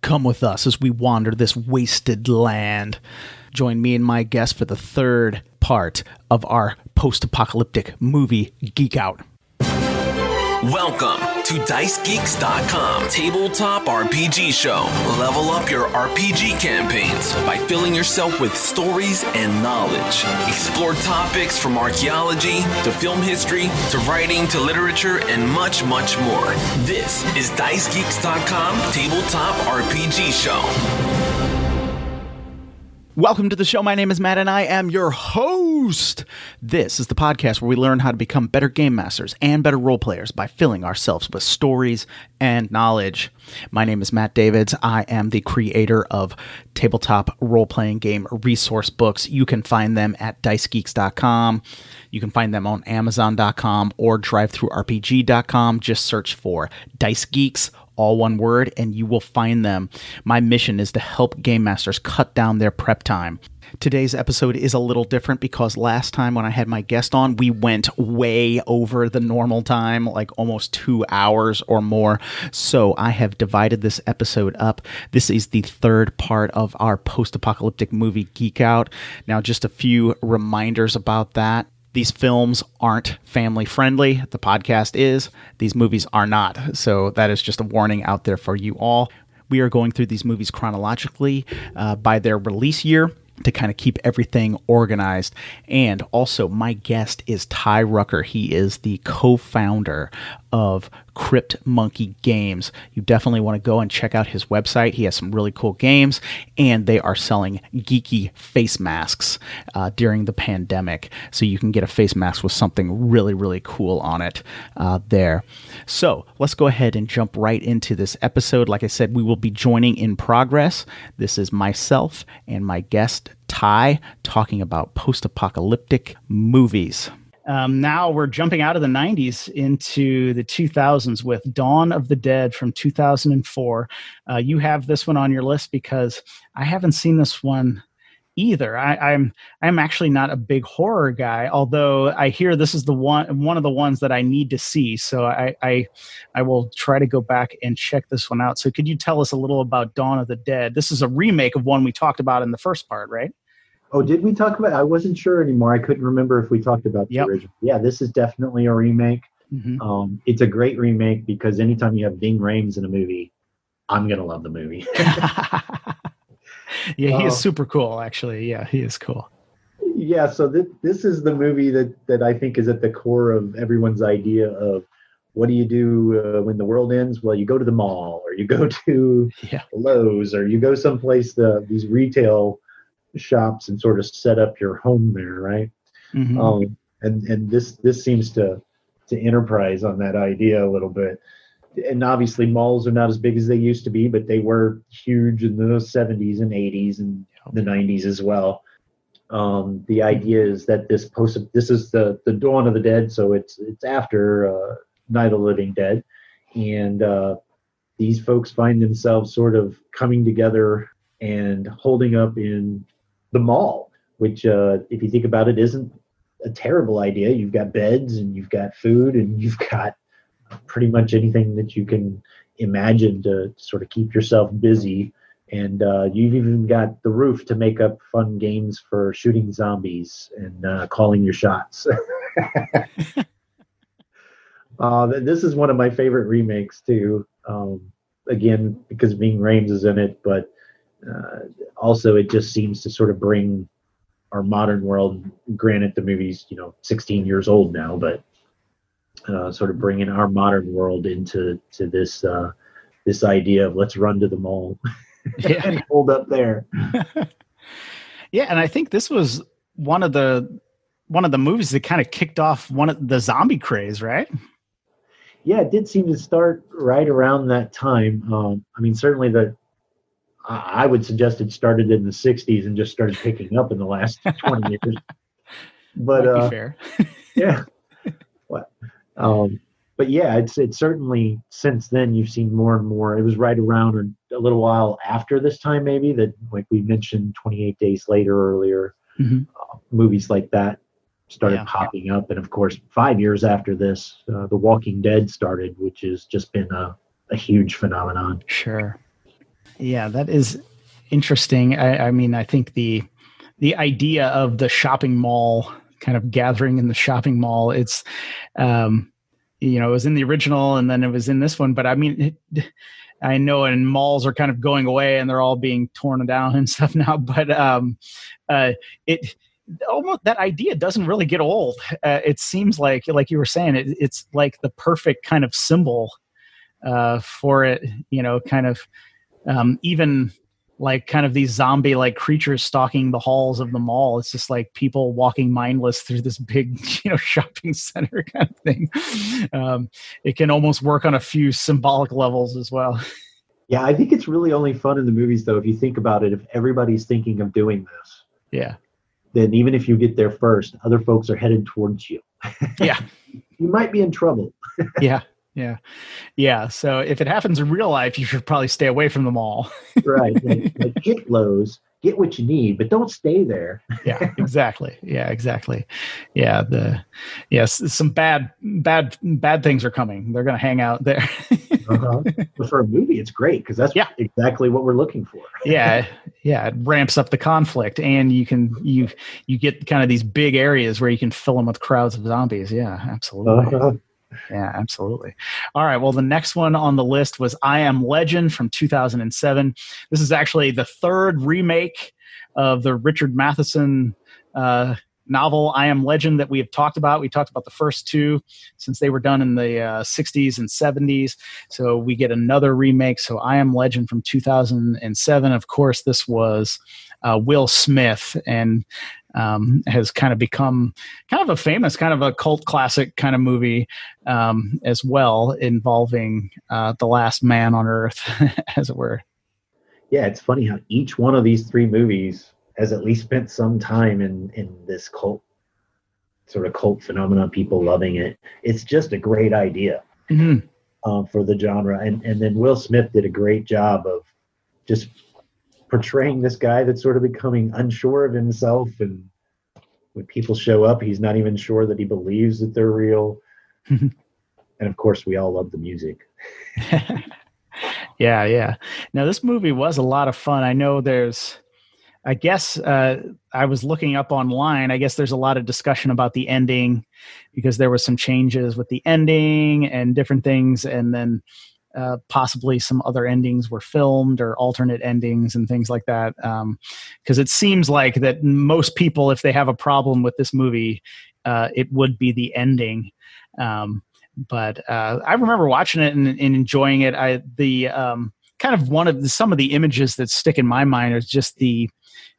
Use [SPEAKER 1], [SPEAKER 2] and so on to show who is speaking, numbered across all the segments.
[SPEAKER 1] Come with us as we wander this wasted land. Join me and my guest for the third part of our post-apocalyptic movie Geek Out.
[SPEAKER 2] Welcome to DiceGeeks.com Tabletop RPG Show. Level up your RPG campaigns by filling yourself with stories and knowledge. Explore topics from archaeology to film history to writing to literature and much, much more. This is DiceGeeks.com Tabletop RPG Show.
[SPEAKER 1] Welcome to the show. My name is Matt and I am your host. This is the podcast where we learn how to become better game masters and better role players by filling ourselves with stories and knowledge. My name is Matt Davids. I am the creator of tabletop role-playing game resource books. You can find them at DiceGeeks.com. You can find them on Amazon.com or DriveThruRPG.com. Just search for Dice Geeks, all one word, and you will find them. My mission is to help game masters cut down their prep time. Today's episode is a little different because last time when I had my guest on, we went way over the normal time, like almost 2 hours or more. So I have divided this episode up. This is the third part of our post-apocalyptic movie Geek Out. Now, just a few reminders about that. These films aren't family friendly. The podcast is. These movies are not. So that is just a warning out there for you all. We are going through these movies chronologically by their release year to kind of keep everything organized. And also, my guest is Ty Rucker. He is the co-founder of Crypt Monkey Games. You definitely want to go and check out his website. He has some really cool games, and they are selling geeky face masks during the pandemic. So you can get a face mask with something really, really cool on it there. So let's go ahead and jump right into this episode. Like I said, we will be joining in progress. This is myself and my guest, Ty, talking about post-apocalyptic movies. Now we're jumping out of the 90s into the 2000s with Dawn of the Dead from 2004. You have this one on your list because I haven't seen this one either. I'm actually not a big horror guy, although I hear this is the one of the ones that I need to see. So I will try to go back and check this one out. So could you tell us a little about Dawn of the Dead? This is a remake of one we talked about in the first part, right?
[SPEAKER 3] Oh, did we talk about it? I wasn't sure anymore. I couldn't remember if we talked about the original. Yeah, this is definitely a remake. Mm-hmm. It's a great remake because anytime you have Ving Rhames in a movie, I'm going to love the movie.
[SPEAKER 1] Yeah, he is super cool, actually. Yeah, he is cool.
[SPEAKER 3] Yeah, so this is the movie that I think is at the core of everyone's idea of what do you do when the world ends? Well, you go to the mall, or you go to Lowe's, or you go someplace, these retail shops, and sort of set up your home there, right? Mm-hmm. And this seems to enterprise on that idea a little bit. And obviously malls are not as big as they used to be, but they were huge in the 70s and 80s and the 90s as well. The idea is that this is the Dawn of the Dead, so it's after Night of the Living Dead, and these folks find themselves sort of coming together and holding up in the mall, which if you think about it, isn't a terrible idea. You've got beds and you've got food and you've got pretty much anything that you can imagine to sort of keep yourself busy. And you've even got the roof to make up fun games for shooting zombies and calling your shots. This is one of my favorite remakes too. Again, because Ving Rhames is in it, but also it just seems to sort of bring our modern world, granted the movie's 16 years old now, but sort of bringing our modern world into this idea of let's run to the mall and hold up there.
[SPEAKER 1] Yeah, and I think this was one of the movies that kind of kicked off one of the zombie craze, right?
[SPEAKER 3] Yeah, it did seem to start right around that time. I mean, certainly I would suggest it started in the 60s and just started picking up in the last 20 years. But
[SPEAKER 1] might be fair.
[SPEAKER 3] Yeah. What? But yeah, it's certainly since then you've seen more and more. It was right around or a little while after this time, maybe, that, like we mentioned, 28 Days Later earlier, movies like that started popping up. And of course, 5 years after this, The Walking Dead started, which has just been a huge phenomenon.
[SPEAKER 1] Sure. Yeah, that is interesting. I mean, I think the idea of the shopping mall kind of gathering in the shopping mall, it's, it was in the original and then it was in this one, but I mean, I know, and malls are kind of going away and they're all being torn down and stuff now, but it almost, that idea doesn't really get old. It seems like you were saying, it's like the perfect kind of symbol for it, kind of even like kind of these zombie like creatures stalking the halls of the mall. It's just like people walking mindless through this big, shopping center kind of thing. It can almost work on a few symbolic levels as well.
[SPEAKER 3] Yeah, I think it's really only fun in the movies, though, if you think about it, if everybody's thinking of doing this.
[SPEAKER 1] Yeah.
[SPEAKER 3] Then even if you get there first, other folks are headed towards you.
[SPEAKER 1] Yeah.
[SPEAKER 3] You might be in trouble.
[SPEAKER 1] Yeah. Yeah. So if it happens in real life, you should probably stay away from the mall.
[SPEAKER 3] Right. Like get Lowe's, get what you need, but don't stay there.
[SPEAKER 1] Yeah, exactly. Yeah. Some bad things are coming. They're going to hang out there.
[SPEAKER 3] But for a movie, it's great because that's exactly what we're looking for.
[SPEAKER 1] Yeah. It ramps up the conflict, and you get kind of these big areas where you can fill them with crowds of zombies. Yeah, absolutely. Yeah, absolutely. All right. Well, the next one on the list was I Am Legend from 2007. This is actually the third remake of the Richard Matheson novel I Am Legend that we have talked about. We talked about the first two since they were done in the 60s and 70s. So we get another remake. So I Am Legend from 2007. Of course, this was Will Smith, and has kind of become kind of a famous, kind of a cult classic kind of movie as well, involving the last man on Earth, as it were.
[SPEAKER 3] Yeah, it's funny how each one of these three movies has at least spent some time in this cult phenomenon, people loving it. It's just a great idea for the genre. And then Will Smith did a great job of just portraying this guy that's sort of becoming unsure of himself, and when people show up, he's not even sure that he believes that they're real. And of course, we all love the music.
[SPEAKER 1] Yeah. Now, this movie was a lot of fun. I know I guess I was looking up online. I guess there's a lot of discussion about the ending because there were some changes with the ending and different things, and then possibly some other endings were filmed, or alternate endings and things like that. Because it seems like that most people, if they have a problem with this movie, it would be the ending. But I remember watching it and enjoying it. Kind of some of the images that stick in my mind is just the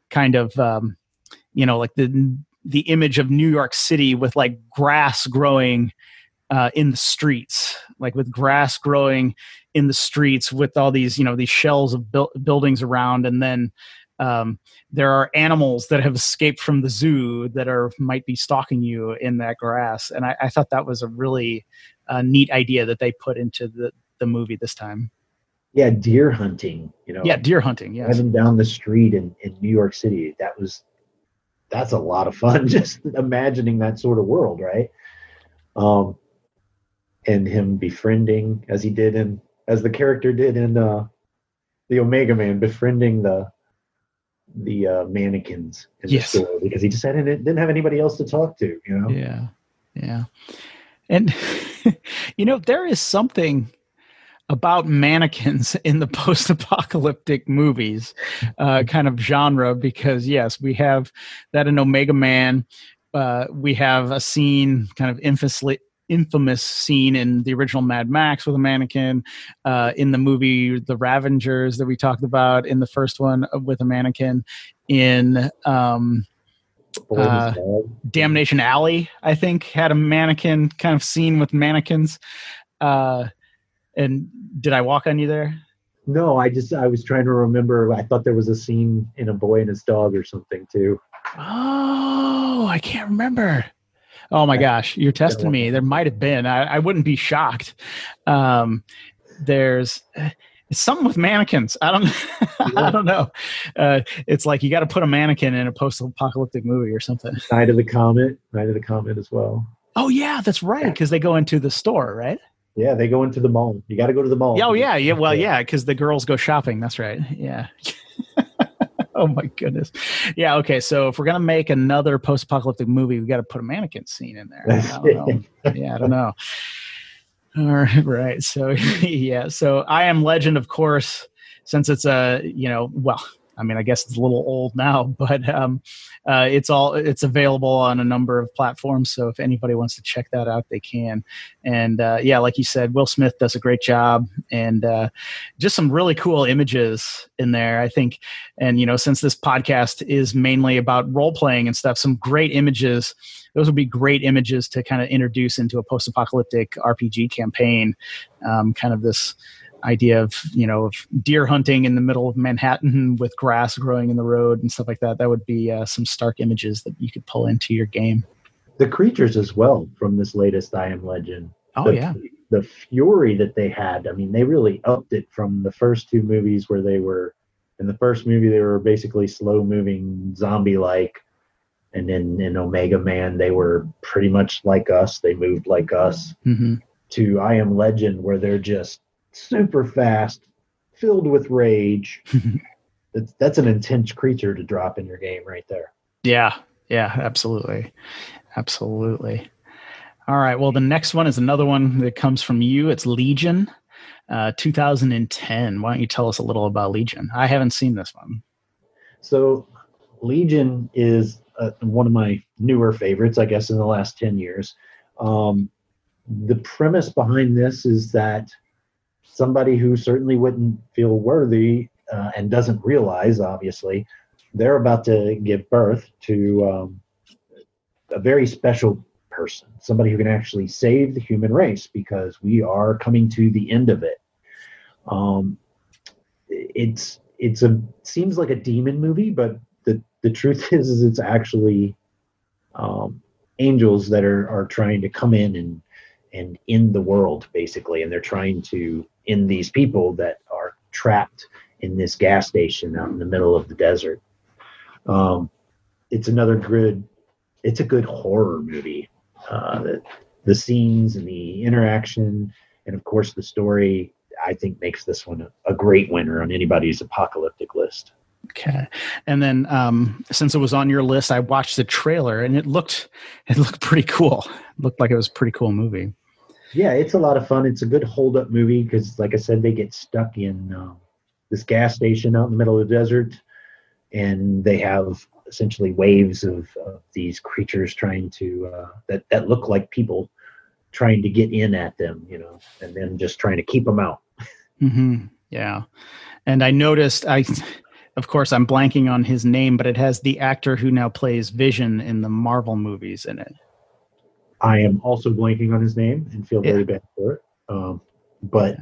[SPEAKER 1] kind of, like the image of New York City with like grass growing in the streets, like with grass growing in the streets with all these, these shells of buildings around. And then there are animals that have escaped from the zoo that might be stalking you in that grass. And I thought that was a really neat idea that they put into the movie this time.
[SPEAKER 3] Yeah, deer hunting.
[SPEAKER 1] Yeah, deer hunting. Yes.
[SPEAKER 3] Driving down the street in New York City. That's a lot of fun. Just imagining that sort of world, right? And him befriending, as the character did in the Omega Man, befriending the mannequins in the store, because he just didn't have anybody else to talk to.
[SPEAKER 1] Yeah. And there is something about mannequins in the post-apocalyptic movies kind of genre, because yes, we have that in Omega Man. We have a scene, kind of infamous scene in the original Mad Max with a mannequin, in the movie The Ravengers that we talked about in the first one with a mannequin, in Damnation Alley, I think, had a mannequin kind of scene with mannequins. And did I walk on you there?
[SPEAKER 3] No, I was trying to remember. I thought there was a scene in A Boy and His Dog or something too.
[SPEAKER 1] Oh, I can't remember. Oh my gosh, you're testing me. There might have been. I wouldn't be shocked. There's something with mannequins. I don't know. It's like you got to put a mannequin in a post-apocalyptic movie or something. Night of the Comet as well. Oh yeah, that's right. Because they go into the store, right?
[SPEAKER 3] Yeah, they go into the mall. You got to go to the mall.
[SPEAKER 1] Oh, yeah. Yeah. Well, yeah, because the girls go shopping. That's right. Yeah. Oh, my goodness. Yeah. Okay. So if we're going to make another post-apocalyptic movie, we got to put a mannequin scene in there. I don't know. Yeah, I don't know. All right. Right. So, yeah. So I Am Legend, of course, since it's well, I mean, I guess it's a little old now, but it's available on a number of platforms. So if anybody wants to check that out, they can. And yeah, like you said, Will Smith does a great job, and just some really cool images in there, I think. And since this podcast is mainly about role playing and stuff, some great images. Those would be great images to kind of introduce into a post-apocalyptic RPG campaign. Kind of this idea of deer hunting in the middle of Manhattan with grass growing in the road and stuff like that. That would be some stark images that you could pull into your game.
[SPEAKER 3] The creatures as well from this latest I Am Legend. The fury that they had. I mean, they really upped it from the first two movies where they were, in the first movie, they were basically slow moving zombie-like. And then in Omega Man, they were pretty much like us. They moved like us.
[SPEAKER 1] Mm-hmm.
[SPEAKER 3] To I Am Legend, where they're just super fast, filled with rage. That's an intense creature to drop in your game right there.
[SPEAKER 1] Yeah, absolutely. All right, well, the next one is another one that comes from you. It's Legion, 2010. Why don't you tell us a little about Legion? I haven't seen this one.
[SPEAKER 3] So Legion is one of my newer favorites, I guess, in the last 10 years. The premise behind this is that somebody who certainly wouldn't feel worthy and doesn't realize, obviously, they're about to give birth to a very special person, somebody who can actually save the human race, because we are coming to the end of it. Seems like a demon movie, but the truth is it's actually angels that are trying to come in and end the world, basically, and they're trying to end these people that are trapped in this gas station out in the middle of the desert. It's a good horror movie. The scenes and the interaction, and of course the story, I think makes this one a great winner on anybody's apocalyptic list.
[SPEAKER 1] Okay. And then since it was on your list, I watched the trailer and it looked pretty cool. It looked like it was a pretty cool movie.
[SPEAKER 3] Yeah, it's a lot of fun. It's a good hold-up movie because, like I said, they get stuck in this gas station out in the middle of the desert, and they have essentially waves of these creatures trying to that look like people trying to get in at them, and then just trying to keep them out.
[SPEAKER 1] Mm-hmm. Yeah. And I noticed, of course, I'm blanking on his name, but it has the actor who now plays Vision in the Marvel movies in it.
[SPEAKER 3] I am also blanking on his name and feel very bad for it. But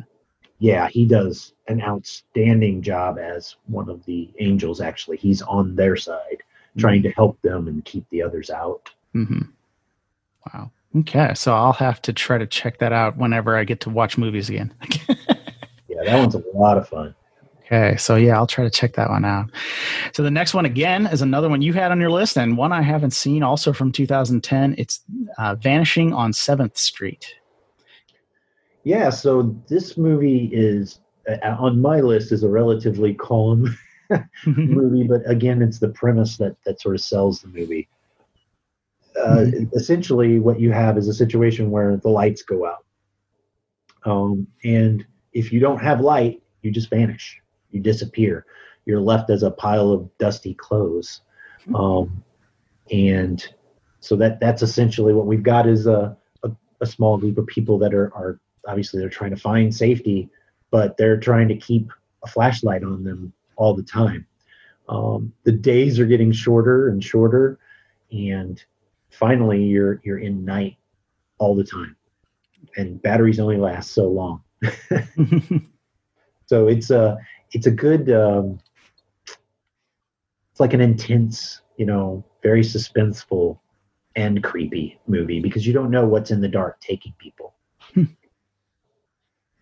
[SPEAKER 3] yeah, he does an outstanding job as one of the angels, actually. He's on their side, trying to help them and keep the others out.
[SPEAKER 1] Mm-hmm. Wow. Okay, so I'll have to try to check that out whenever I get to watch movies again.
[SPEAKER 3] Yeah, that one's a lot of fun.
[SPEAKER 1] Okay, so yeah, I'll try to check that one out. So the next one, again, is another one you had on your list, and one I haven't seen, also from 2010. It's Vanishing on 7th Street.
[SPEAKER 3] Yeah, so this movie is, on my list, is a relatively calm movie, but again, it's the premise that sort of sells the movie. Essentially, what you have is a situation where the lights go out. And if you don't have light, you just vanish. You disappear. You're left as a pile of dusty clothes. And so that's essentially what we've got, is a small group of people that are obviously they're trying to find safety, but they're trying to keep a flashlight on them all the time. The days are getting shorter and shorter, and finally you're in night all the time, and batteries only last so long. So it's a good, it's like an intense, very suspenseful and creepy movie, because you don't know what's in the dark taking people.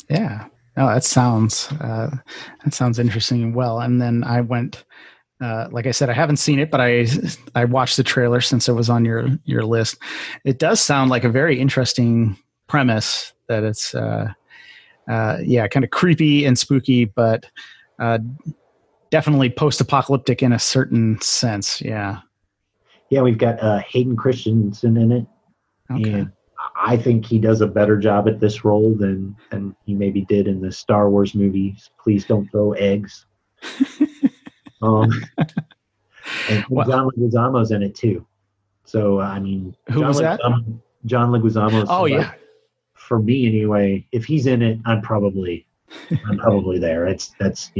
[SPEAKER 1] Yeah. No, that sounds interesting. Well, and then I went, like I said, I haven't seen it, but I watched the trailer since it was on your list. It does sound like a very interesting premise that it's kind of creepy and spooky, but definitely post-apocalyptic in a certain sense. Yeah.
[SPEAKER 3] Yeah, we've got Hayden Christensen in it.
[SPEAKER 1] Okay.
[SPEAKER 3] And I think he does a better job at this role than he maybe did in the Star Wars movies. Please don't throw eggs. And John Leguizamo's in it too. So I mean,
[SPEAKER 1] who was that?
[SPEAKER 3] John Leguizamo.
[SPEAKER 1] Oh yeah.
[SPEAKER 3] For me anyway, if he's in it, I'm probably there. That's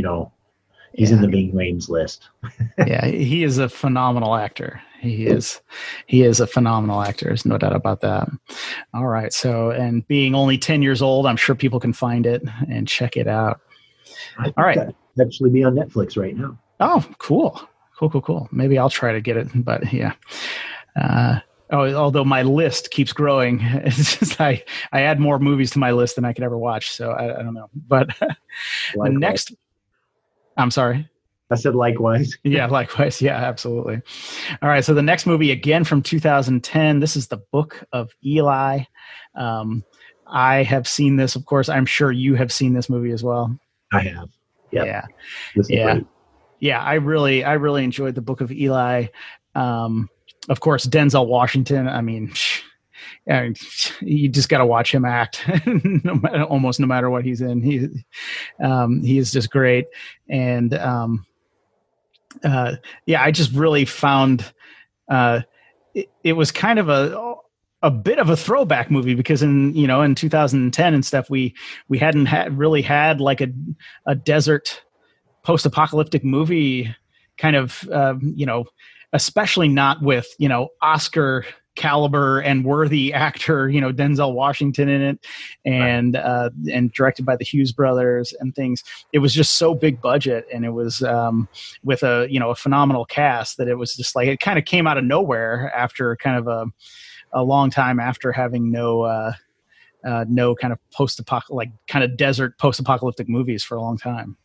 [SPEAKER 3] he's in the Bing Rames list.
[SPEAKER 1] Yeah, he is a phenomenal actor. He is a phenomenal actor. There's no doubt about that. All right. So, and being only 10 years old, I'm sure people can find it and check it out. All right.
[SPEAKER 3] That actually be on Netflix right now.
[SPEAKER 1] Oh, cool. Maybe I'll try to get it, but yeah. Although my list keeps growing, it's just I add more movies to my list than I could ever watch. So I don't know, but the next, I'm sorry.
[SPEAKER 3] I said likewise.
[SPEAKER 1] Yeah, likewise. Yeah, absolutely. All right. So the next movie, again from 2010, this is the Book of Eli. I have seen this, of course. I'm sure you have seen this movie as well.
[SPEAKER 3] I have. Yep.
[SPEAKER 1] Yeah.
[SPEAKER 3] Yeah.
[SPEAKER 1] Great. Yeah. I really enjoyed the Book of Eli. Of course, Denzel Washington. I mean, you just got to watch him act almost no matter what he's in. He is just great. And, I just really found it was kind of a bit of a throwback movie because in 2010 and stuff we hadn't really had like a desert post-apocalyptic movie kind of especially not with Oscar caliber and worthy actor, Denzel Washington in it, and directed by the Hughes brothers and things. It was just so big budget, and it was with a phenomenal cast that it was just like it kind of came out of nowhere after kind of a long time after having no kind of desert post-apocalyptic movies for a long time.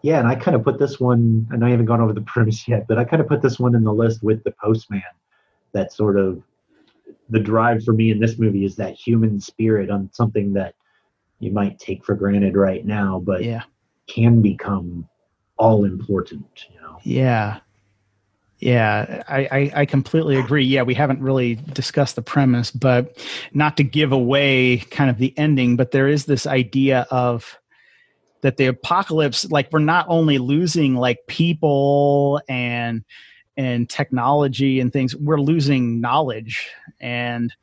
[SPEAKER 3] Yeah, and I kind of put this one, and I haven't gone over the premise yet, but I kind of put this one in the list with The Postman. That sort of the drive for me in this movie is that human spirit on something that you might take for granted right now, but can become all important.
[SPEAKER 1] Yeah. Yeah, I completely agree. Yeah, we haven't really discussed the premise, but not to give away kind of the ending, but there is this idea of that the apocalypse, like we're not only losing like people and technology and things, we're losing knowledge and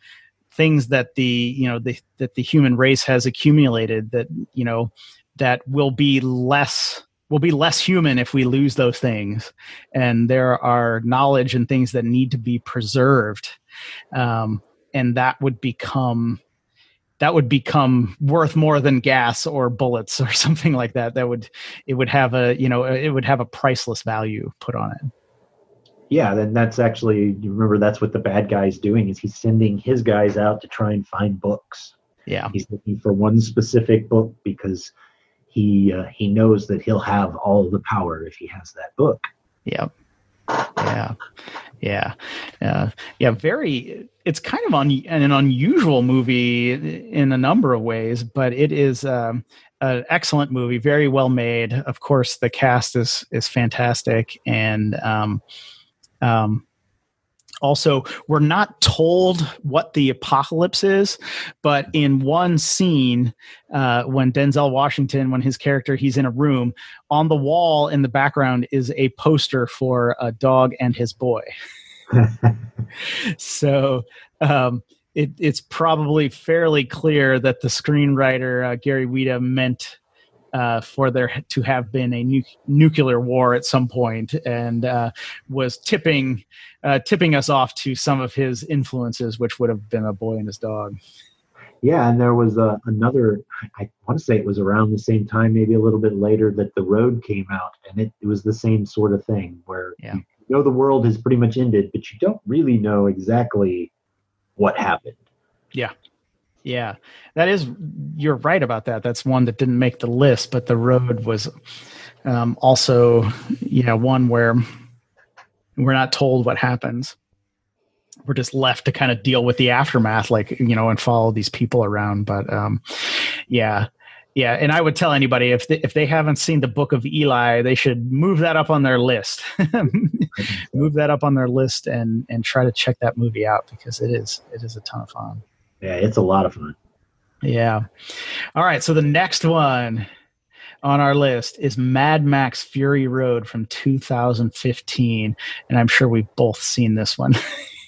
[SPEAKER 1] things that that the human race has accumulated that will be less human if we lose those things. And there are knowledge and things that need to be preserved. And that would become worth more than gas or bullets or something like that. It would have a priceless value put on it.
[SPEAKER 3] Yeah, then that's actually, you remember that's what the bad guy's doing is he's sending his guys out to try and find books.
[SPEAKER 1] Yeah.
[SPEAKER 3] He's looking for one specific book because he knows that he'll have all the power if he has that book.
[SPEAKER 1] Yeah. It's kind of an unusual movie in a number of ways, but it is an excellent movie, very well made. Of course, the cast is fantastic, and also, we're not told what the apocalypse is, but in one scene, when Denzel Washington, when his character, he's in a room, on the wall in the background is a poster for a dog and his boy. So it's probably fairly clear that the screenwriter, Gary Whitta, meant for there to have been a nuclear war at some point, and was tipping us off to some of his influences, which would have been A Boy and His Dog.
[SPEAKER 3] Yeah, and there was another, I want to say it was around the same time, maybe a little bit later, that The Road came out, and it was the same sort of thing, where you know the world has pretty much ended, but you don't really know exactly what happened.
[SPEAKER 1] Yeah, that is, you're right about that. That's one that didn't make the list, but The Road was also, one where we're not told what happens. we're just left to kind of deal with the aftermath, like, and follow these people around. But yeah. And I would tell anybody if they haven't seen the Book of Eli, they should move that up on their list. Move that up on their list and try to check that movie out, because it is a ton of fun.
[SPEAKER 3] Yeah, it's a lot of fun.
[SPEAKER 1] Yeah. All right. So the next one on our list is Mad Max Fury Road from 2015. And I'm sure we've both seen this one.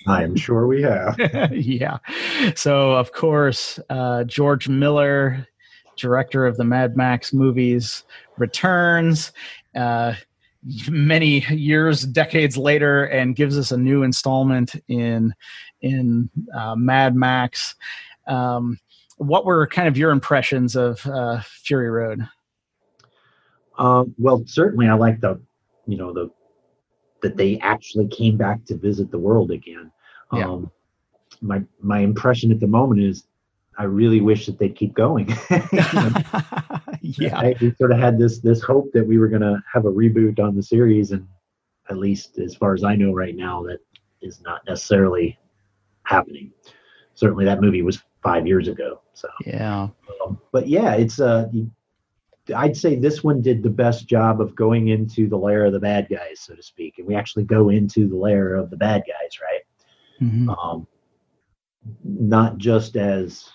[SPEAKER 3] I am sure we have.
[SPEAKER 1] Yeah. So, of course, George Miller, director of the Mad Max movies, returns many years, decades later, and gives us a new installment in Mad Max. What were kind of your impressions of Fury Road?
[SPEAKER 3] Well, certainly I like that they actually came back to visit the world again.
[SPEAKER 1] Yeah.
[SPEAKER 3] My impression at the moment is I really wish that they'd keep going.
[SPEAKER 1] Yeah.
[SPEAKER 3] We sort of had this hope that we were going to have a reboot on the series, and at least as far as I know right now, that is not necessarily happening. Certainly that movie was 5 years ago. So
[SPEAKER 1] yeah.
[SPEAKER 3] But yeah, it's I'd say this one did the best job of going into the lair of the bad guys, so to speak. And we actually go into the lair of the bad guys, right?
[SPEAKER 1] Mm-hmm.
[SPEAKER 3] Not just as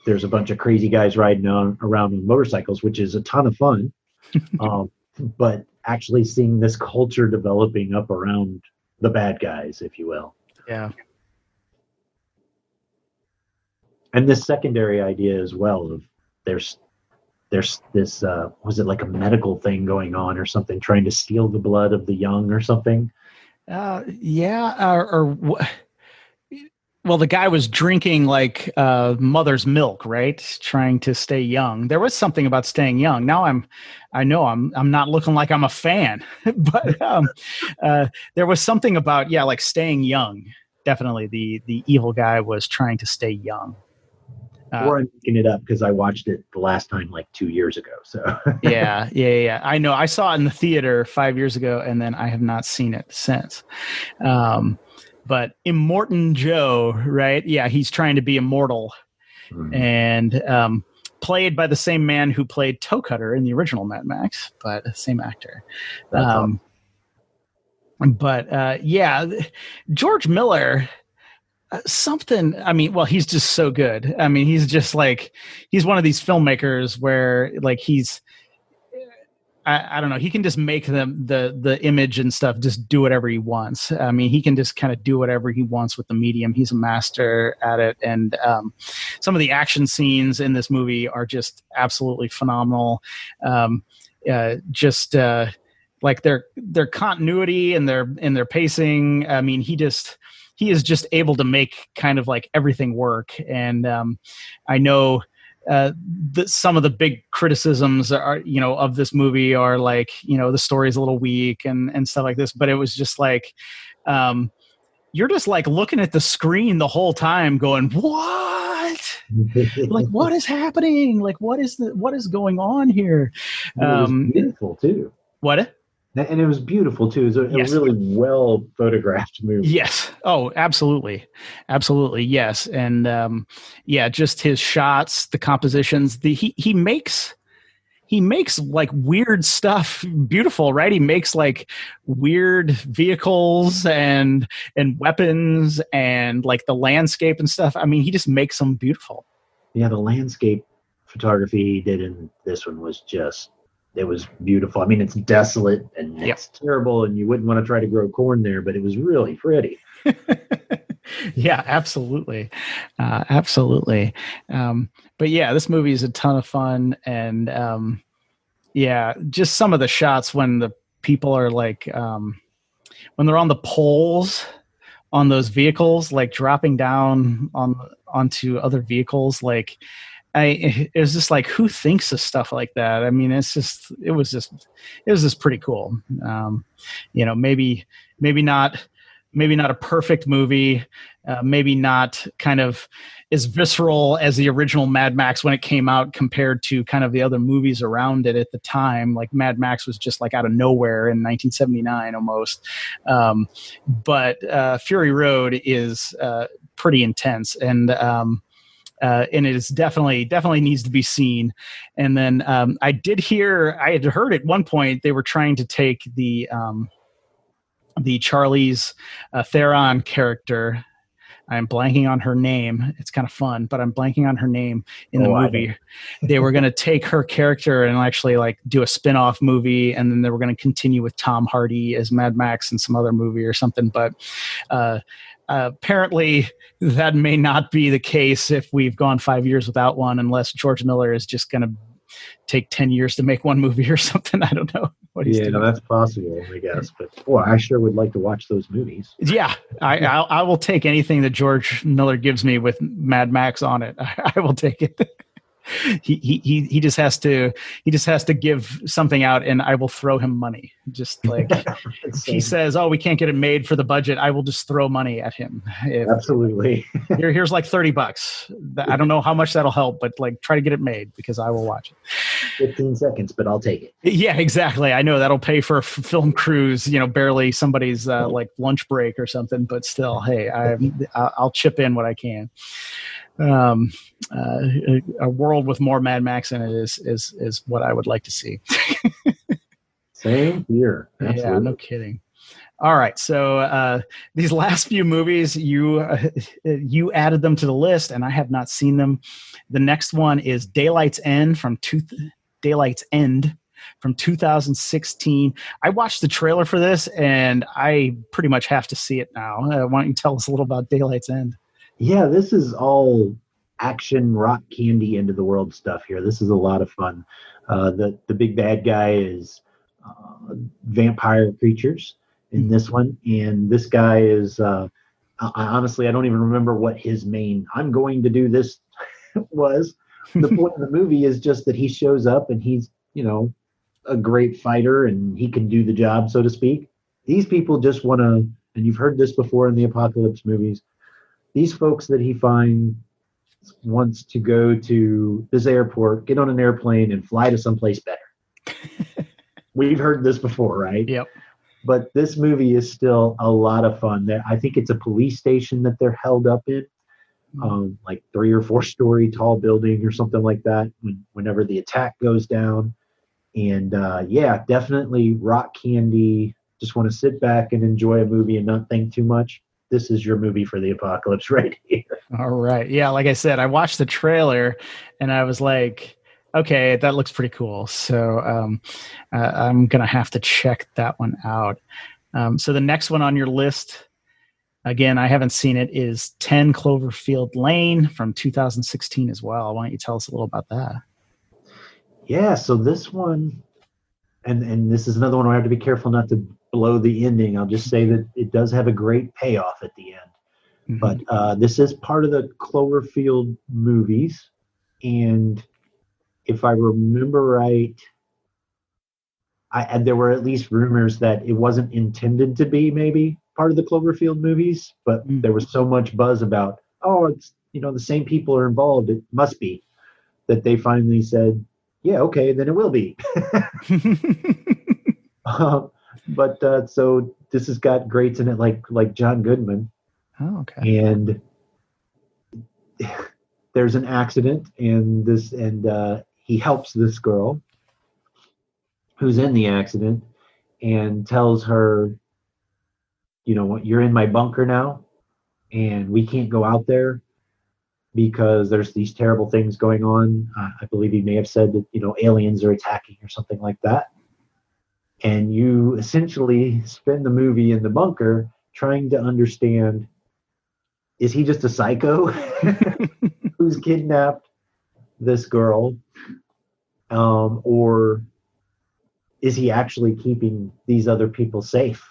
[SPEAKER 3] there's a bunch of crazy guys riding around on motorcycles, which is a ton of fun, but actually seeing this culture developing up around the bad guys, if you will.
[SPEAKER 1] Yeah.
[SPEAKER 3] And this secondary idea as well of there's this was it like a medical thing going on or something, trying to steal the blood of the young or something? Well,
[SPEAKER 1] the guy was drinking like mother's milk, right? Trying to stay young. There was something about staying young. Now I know I'm not looking like I'm a fan, but there was something about like staying young. Definitely, the evil guy was trying to stay young.
[SPEAKER 3] Or I'm making it up because I watched it the last time like 2 years ago. So
[SPEAKER 1] yeah. I know. I saw it in the theater 5 years ago, and then I have not seen it since. But Immortan Joe, right? Yeah, he's trying to be immortal, and played by the same man who played Toe Cutter in the original Mad Max, but same actor.
[SPEAKER 3] Awesome.
[SPEAKER 1] George Miller. Something, he's just so good. He's just like, he's one of these filmmakers where like I don't know, he can just make the image and stuff, just do whatever he wants. He can just kind of do whatever he wants with the medium. He's a master at it. And some of the action scenes in this movie are just absolutely phenomenal. Like their continuity and their pacing. He is just able to make kind of like everything work. And I know that some of the big criticisms are, of this movie are like, the story is a little weak and stuff like this. But it was just like, you're just like looking at the screen the whole time going, what? Like, what is happening? Like, what is going on here?
[SPEAKER 3] It was beautiful too.
[SPEAKER 1] What?
[SPEAKER 3] And it was beautiful too. It was a really well photographed movie.
[SPEAKER 1] Yes. Oh, absolutely. Absolutely. Yes. And just his shots, the compositions, he makes like weird stuff beautiful, right? He makes like weird vehicles and weapons and like the landscape and stuff. He just makes them beautiful. Yeah.
[SPEAKER 3] The landscape photography he did in this one was it was beautiful. It's desolate and it's terrible, and you wouldn't want to try to grow corn there, but it was really pretty.
[SPEAKER 1] Yeah, absolutely. Absolutely. But yeah, this movie is a ton of fun. And just some of the shots when the people are like, when they're on the poles on those vehicles, like dropping down onto other vehicles, like, it was just like, who thinks of stuff like that? It was just pretty cool. Maybe not maybe not a perfect movie, maybe not kind of as visceral as the original Mad Max when it came out compared to kind of the other movies around it at the time. Like Mad Max was just like out of nowhere in 1979 almost. But Fury Road is pretty intense, and it is definitely needs to be seen. And then I had heard at one point they were trying to take the Charlize Theron character. I'm blanking on her name. It's kind of fun, but I'm blanking on her name in the movie. They were going to take her character and actually like do a spin-off movie, and then they were going to continue with Tom Hardy as Mad Max in some other movie or something. But apparently that may not be the case if we've gone 5 years without one, unless George Miller is just going to take 10 years to make one movie or something. I don't know what he's doing.
[SPEAKER 3] No, that's possible, I guess. But I sure would like to watch those movies.
[SPEAKER 1] Yeah, I will take anything that George Miller gives me with Mad Max on it. I will take it. He just has to give something out, and I will throw him money. Just like he says, "Oh, we can't get it made for the budget," I will just throw money at him.
[SPEAKER 3] Absolutely.
[SPEAKER 1] Here's like $30. I don't know how much that'll help, but like try to get it made because I will watch it.
[SPEAKER 3] 15 seconds, but I'll take it.
[SPEAKER 1] Yeah, exactly. I know that'll pay for a film crews, barely somebody's like lunch break or something, but still, hey, I'll chip in what I can. A world with more Mad Max in it is what I would like to see.
[SPEAKER 3] Same here. Absolutely.
[SPEAKER 1] Yeah, no kidding. All right, so these last few movies, you added them to the list, and I have not seen them. The next one is Daylight's End from 2016. I watched the trailer for this, and I pretty much have to see it now. Why don't you tell us a little about Daylight's End?
[SPEAKER 3] Yeah, this is all action, rock candy, end of the world stuff here. This is a lot of fun. The big bad guy is vampire creatures in this one, and this guy is honestly, I don't even remember what his main "I'm going to do this" was. The point of the movie is just that he shows up and he's a great fighter and he can do the job, so to speak. These people just want to, and you've heard this before in the apocalypse movies, these folks that he finds wants to go to this airport, get on an airplane, and fly to someplace better. We've heard this before, right?
[SPEAKER 1] Yep.
[SPEAKER 3] But this movie is still a lot of fun. I think it's a police station that they're held up in, like 3 or 4 story tall building or something like that. Whenever the attack goes down, and yeah, definitely rock candy. Just want to sit back and enjoy a movie and not think too much. This is your movie for the apocalypse right here.
[SPEAKER 1] All right. Yeah, like I said, I watched the trailer and I was like, okay, that looks pretty cool. So I'm going to have to check that one out. So the next one on your list, again, I haven't seen it, is 10 Cloverfield Lane from 2016 as well. Why don't you tell us a little about that?
[SPEAKER 3] Yeah, so this one, and this is another one where I have to be careful not to blow the ending. I'll just say that it does have a great payoff at the end. Mm-hmm. But this is part of the Cloverfield movies. And if I remember right, there were at least rumors that it wasn't intended to be maybe part of the Cloverfield movies, but there was so much buzz about, it's, the same people are involved, it must be, that they finally said, yeah, okay, then it will be. But so this has got greats in it, like John Goodman.
[SPEAKER 1] Oh, okay.
[SPEAKER 3] And there's an accident, and he helps this girl who's in the accident, and tells her, you're in my bunker now, and we can't go out there because there's these terrible things going on. I believe he may have said that, aliens are attacking or something like that. And you essentially spend the movie in the bunker trying to understand, is he just a psycho who's kidnapped this girl? Or is he actually keeping these other people safe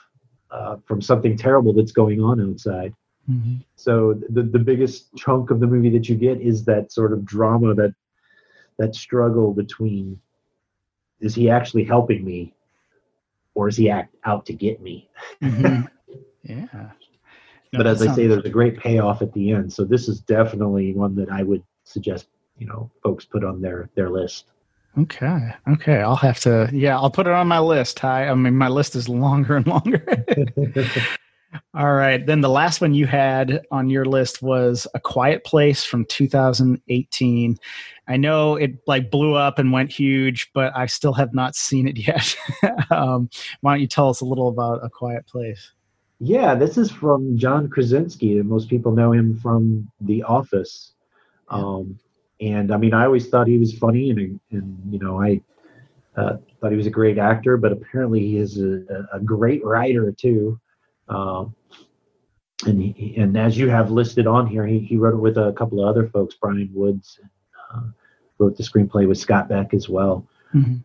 [SPEAKER 3] from something terrible that's going on outside? Mm-hmm. So the biggest chunk of the movie that you get is that sort of drama, that struggle between, is he actually helping me, or is he out to get me?
[SPEAKER 1] Mm-hmm. Yeah.
[SPEAKER 3] But as I say, there's a great payoff at the end. So this is definitely one that I would suggest, folks put on their list.
[SPEAKER 1] Okay. I'll have to, I'll put it on my list, Ty. I mean, my list is longer and longer. All right. Then the last one you had on your list was A Quiet Place from 2018. I know it blew up and went huge, but I still have not seen it yet. Why don't you tell us a little about A Quiet Place?
[SPEAKER 3] Yeah, this is from John Krasinski, and most people know him from The Office. And I mean, I always thought he was funny, and I thought he was a great actor, but apparently he is a great writer too. And as you have listed on here, he wrote it with a couple of other folks, Brian Woods, and wrote the screenplay with Scott Beck as well. Mm-hmm.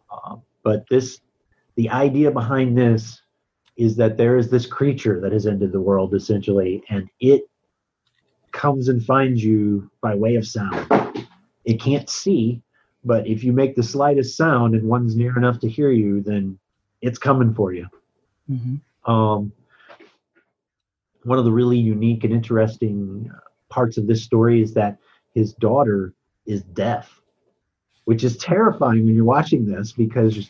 [SPEAKER 3] But the idea behind this is that there is this creature that has ended the world essentially, and it comes and finds you by way of sound. It can't see, but if you make the slightest sound and one's near enough to hear you, then it's coming for you. Mm-hmm. One of the really unique and interesting parts of this story is that his daughter is deaf, which is terrifying when you're watching this because,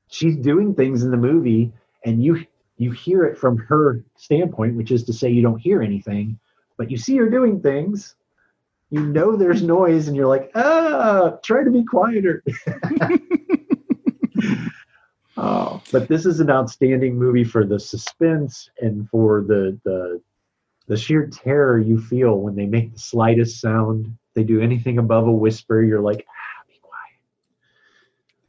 [SPEAKER 3] she's doing things in the movie and you hear it from her standpoint, which is to say you don't hear anything, but you see her doing things. There's noise and you're like, try to be quieter. But this is an outstanding movie for the suspense and for the sheer terror you feel when they make the slightest sound. They do anything above a whisper, you're like, be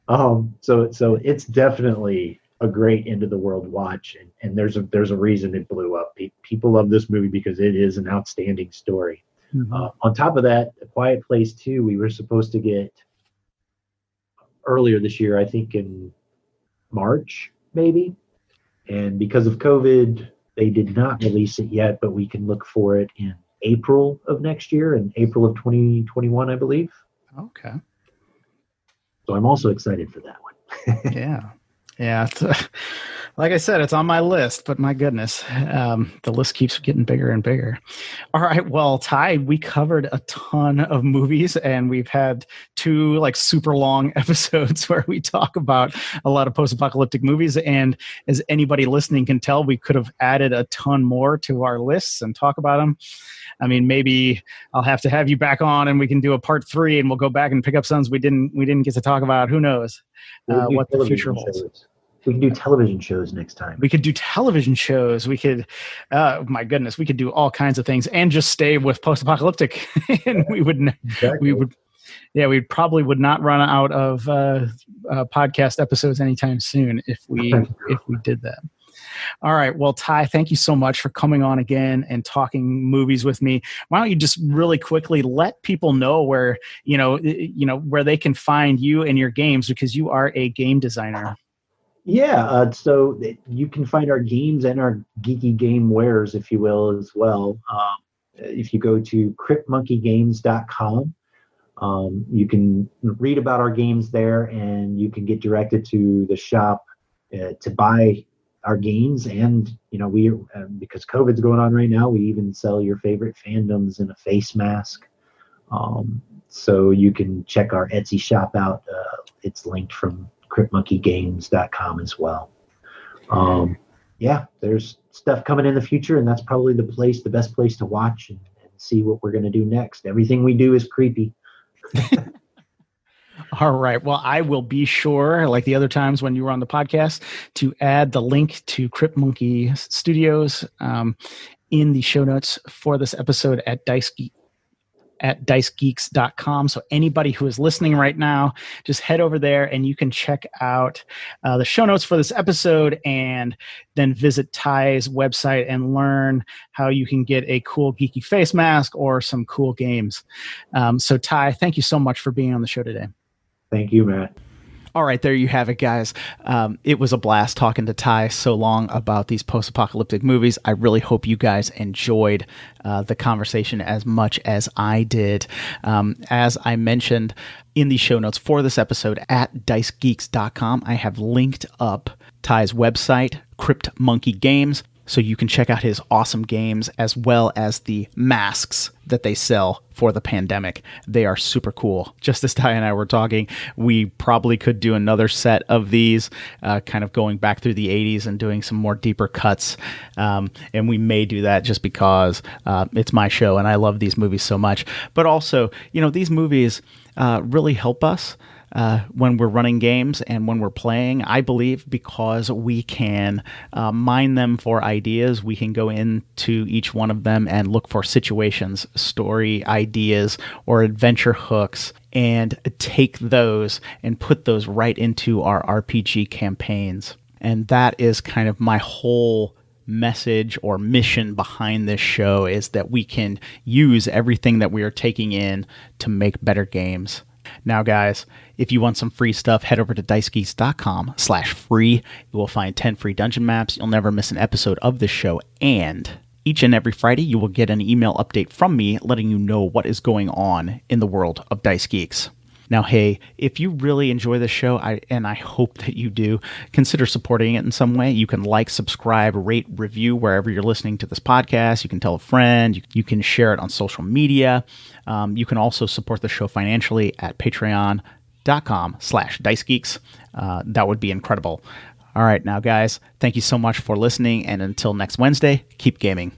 [SPEAKER 3] quiet. So it's definitely a great end of the world watch, and there's a reason it blew up. People love this movie because it is an outstanding story. Mm-hmm. On top of that, A Quiet Place 2, we were supposed to get earlier this year, I think in March, maybe. And because of COVID, they did not release it yet, but we can look for it in April of next year, in April of 2021, I believe.
[SPEAKER 1] Okay.
[SPEAKER 3] So I'm also excited for that one.
[SPEAKER 1] Yeah. Like I said, it's on my list, but my goodness, the list keeps getting bigger and bigger. All right. Well, Ty, we covered a ton of movies, and we've had 2 super long episodes where we talk about a lot of post-apocalyptic movies. And as anybody listening can tell, we could have added a ton more to our lists and talk about them. I mean, maybe I'll have to have you back on and we can do a part 3 and we'll go back and pick up some we didn't get to talk about. Who knows what the future holds.
[SPEAKER 3] We can do television shows next time.
[SPEAKER 1] We could do television shows. We could, my goodness, we could do all kinds of things and just stay with post-apocalyptic. And we probably would not run out of podcast episodes anytime soon if we did that. All right. Well, Ty, thank you so much for coming on again and talking movies with me. Why don't you just really quickly let people know where, where they can find you and your games, because you are a game designer.
[SPEAKER 3] Yeah, so you can find our games and our geeky game wares, if you will, as well. If you go to cryptmonkeygames.com, you can read about our games there, and you can get directed to the shop to buy our games. And we because COVID's going on right now, we even sell your favorite fandoms in a face mask. So you can check our Etsy shop out. It's linked from cryptmonkeygames.com as well. There's stuff coming in the future, and that's probably the best place to watch and see what we're going to do next. Everything we do is creepy.
[SPEAKER 1] All right. Well, I will be sure, like the other times when you were on the podcast, to add the link to Crypt Monkey Studios in the show notes for this episode at dicegeeks.com. So anybody who is listening right now, just head over there and you can check out the show notes for this episode, and then visit Ty's website and learn how you can get a cool geeky face mask or some cool games. So Ty, thank you so much for being on the show today.
[SPEAKER 3] Thank you, Matt.
[SPEAKER 1] All right, there you have it, guys. It was a blast talking to Ty so long about these post-apocalyptic movies. I really hope you guys enjoyed the conversation as much as I did. As I mentioned in the show notes for this episode at dicegeeks.com, I have linked up Ty's website, Crypt Monkey Games, So you can check out his awesome games as well as the masks that they sell for the pandemic. They are super cool. Just as Ty and I were talking, we probably could do another set of these, kind of going back through the 80s and doing some more deeper cuts. And we may do that just because it's my show and I love these movies so much. But also, these movies really help us when we're running games and when we're playing, I believe, because we can mine them for ideas. We can go into each one of them and look for situations, story ideas, or adventure hooks, and take those and put those right into our RPG campaigns. And that is kind of my whole message or mission behind this show, is that we can use everything that we are taking in to make better games. Now, guys, if you want some free stuff, head over to dicegeeks.com/free. You will find 10 free dungeon maps. You'll never miss an episode of this show. And each and every Friday, you will get an email update from me letting you know what is going on in the world of Dice Geeks. Now, hey, if you really enjoy this show, and I hope that you do, consider supporting it in some way. You can like, subscribe, rate, review wherever you're listening to this podcast. You can tell a friend. You can share it on social media. You can also support the show financially at patreon.com/dicegeeks. That would be incredible. All right, now, guys, thank you so much for listening. And until next Wednesday, keep gaming.